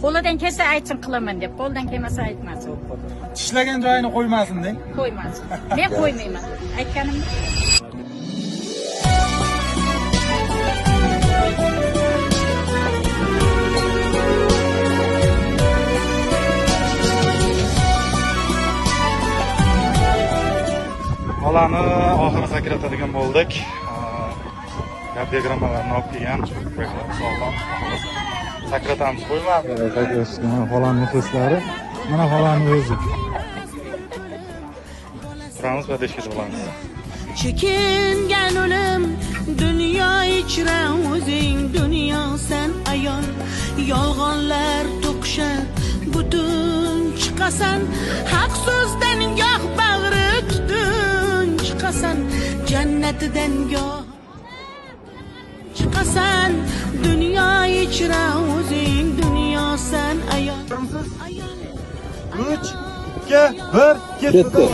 Qo'lidan kelsa aytsin qilaman deb, qo'ldan kelmasa aytmasin. Tishlagan joyini qo'ymasin deng. Qo'ymasin. Men qo'ymayman. Aytganimni. Bolani oxiri sakratadigan bo'ldik. Diagrammalarni olib kelgan. Sog'lom. Sakratamiz qo'ymadi. Bolani muxlislari. Mana bolani o'zi. Turamiz va deshkada bo'lamiz. Chekingan o'lim dunyo ichra o'zing dunyo sen ayol yolg'onlar to'qishar butun chiqasan haq so'zdan goh bag'ri tutun chiqasan jannatidan goh chiqasan dunyo ichra o'zing dunyo sen ayol 3 2 1 ketdi.